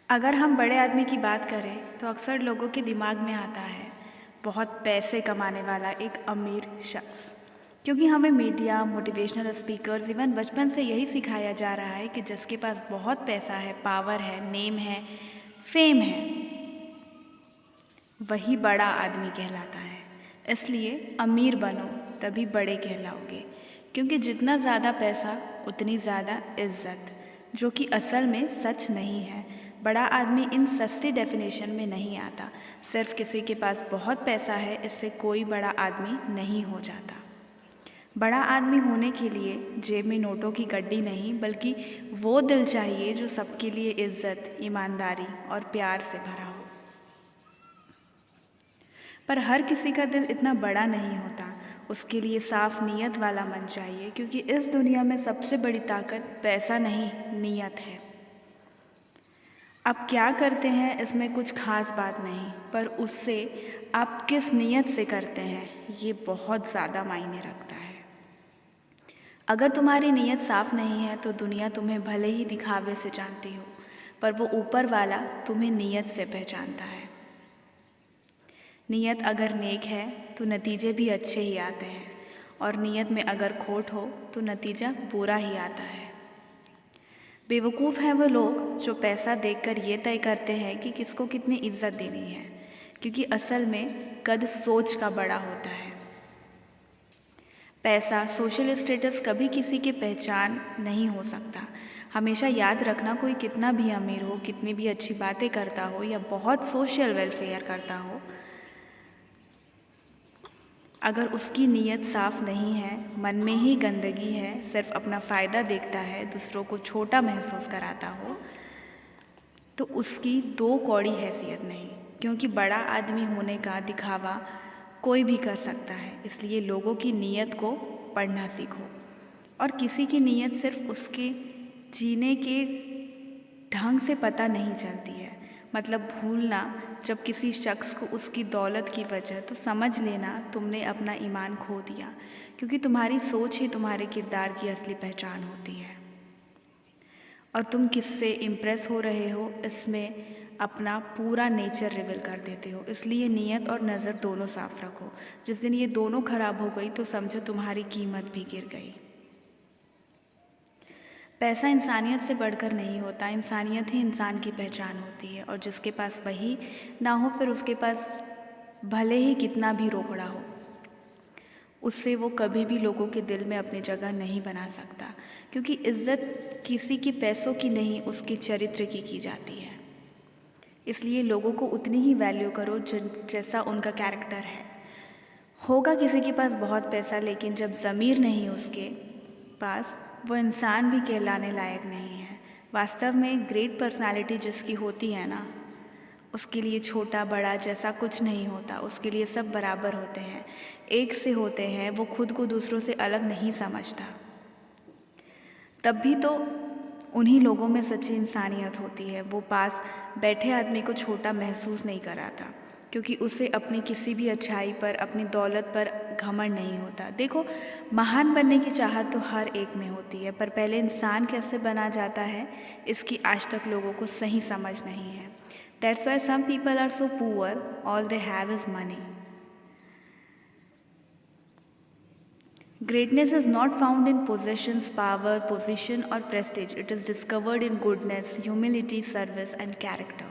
अगर हम बड़े आदमी की बात करें तो अक्सर लोगों के दिमाग में आता है बहुत पैसे कमाने वाला एक अमीर शख्स। क्योंकि हमें मीडिया, मोटिवेशनल स्पीकर्स, इवन बचपन से यही सिखाया जा रहा है कि जिसके पास बहुत पैसा है, पावर है, नेम है, फेम है, वही बड़ा आदमी कहलाता है। इसलिए अमीर बनो तभी बड़े कहलाओगे, क्योंकि जितना ज़्यादा पैसा उतनी ज़्यादा इज्जत, जो कि असल में सच नहीं है। बड़ा आदमी इन सस्ती डेफिनेशन में नहीं आता। सिर्फ किसी के पास बहुत पैसा है इससे कोई बड़ा आदमी नहीं हो जाता। बड़ा आदमी होने के लिए जेब में नोटों की गड्डी नहीं, बल्कि वो दिल चाहिए जो सबके लिए इज्जत, ईमानदारी और प्यार से भरा हो। पर हर किसी का दिल इतना बड़ा नहीं होता। उसके लिए साफ नीयत वाला मन चाहिए, क्योंकि इस दुनिया में सबसे बड़ी ताकत पैसा नहीं, नीयत है। आप क्या करते हैं इसमें कुछ खास बात नहीं, पर उससे आप किस नीयत से करते हैं ये बहुत ज़्यादा मायने रखता है। अगर तुम्हारी नीयत साफ नहीं है तो दुनिया तुम्हें भले ही दिखावे से जानती हो, पर वो ऊपर वाला तुम्हें नीयत से पहचानता है। नीयत अगर नेक है तो नतीजे भी अच्छे ही आते हैं, और नीयत में अगर खोट हो तो नतीजा बुरा ही आता है। बेवकूफ़ हैं वो लोग जो पैसा देखकर ये तय करते हैं कि किसको कितनी इज्जत देनी है, क्योंकि असल में कद सोच का बड़ा होता है। पैसा, सोशल स्टेटस कभी किसी की पहचान नहीं हो सकता। हमेशा याद रखना, कोई कितना भी अमीर हो, कितनी भी अच्छी बातें करता हो या बहुत सोशल वेलफेयर करता हो, अगर उसकी नीयत साफ नहीं है, मन में ही गंदगी है, सिर्फ अपना फ़ायदा देखता है, दूसरों को छोटा महसूस कराता हो, तो उसकी दो कौड़ी हैसियत नहीं। क्योंकि बड़ा आदमी होने का दिखावा कोई भी कर सकता है। इसलिए लोगों की नीयत को पढ़ना सीखो, और किसी की नीयत सिर्फ उसके जीने के ढंग से पता नहीं चलती है। मतलब भूलना जब किसी शख्स को उसकी दौलत की वजह, तो समझ लेना तुमने अपना ईमान खो दिया, क्योंकि तुम्हारी सोच ही तुम्हारे किरदार की असली पहचान होती है। और तुम किससे इम्प्रेस हो रहे हो इसमें अपना पूरा नेचर रिवील कर देते हो। इसलिए नीयत और नज़र दोनों साफ रखो। जिस दिन ये दोनों खराब हो गई तो समझो तुम्हारी कीमत भी गिर गई। पैसा इंसानियत से बढ़कर नहीं होता, इंसानियत ही इंसान की पहचान होती है। और जिसके पास वही ना हो, फिर उसके पास भले ही कितना भी रोकड़ा हो, उससे वो कभी भी लोगों के दिल में अपनी जगह नहीं बना सकता। क्योंकि इज़्ज़त किसी की पैसों की नहीं, उसके चरित्र की जाती है। इसलिए लोगों को उतनी ही वैल्यू करो जैसा उनका कैरेक्टर है। होगा किसी के पास बहुत पैसा, लेकिन जब ज़मीर नहीं उसके पास, वो इंसान भी कहलाने लायक नहीं है। वास्तव में ग्रेट पर्सनालिटी जिसकी होती है ना, उसके लिए छोटा बड़ा जैसा कुछ नहीं होता। उसके लिए सब बराबर होते हैं, एक से होते हैं। वो खुद को दूसरों से अलग नहीं समझता। तब भी तो उन्हीं लोगों में सच्ची इंसानियत होती है। वो पास बैठे आदमी को छोटा महसूस नहीं कराता, क्योंकि उसे अपनी किसी भी अच्छाई पर, अपनी दौलत पर घमंड नहीं होता। देखो, महान बनने की चाहत तो हर एक में होती है, पर पहले इंसान कैसे बना जाता है इसकी आज तक लोगों को सही समझ नहीं है। That's why some people are so poor, all they have is money. Greatness is not found in possessions, power, position, or prestige. It is discovered in goodness, humility, service, and character.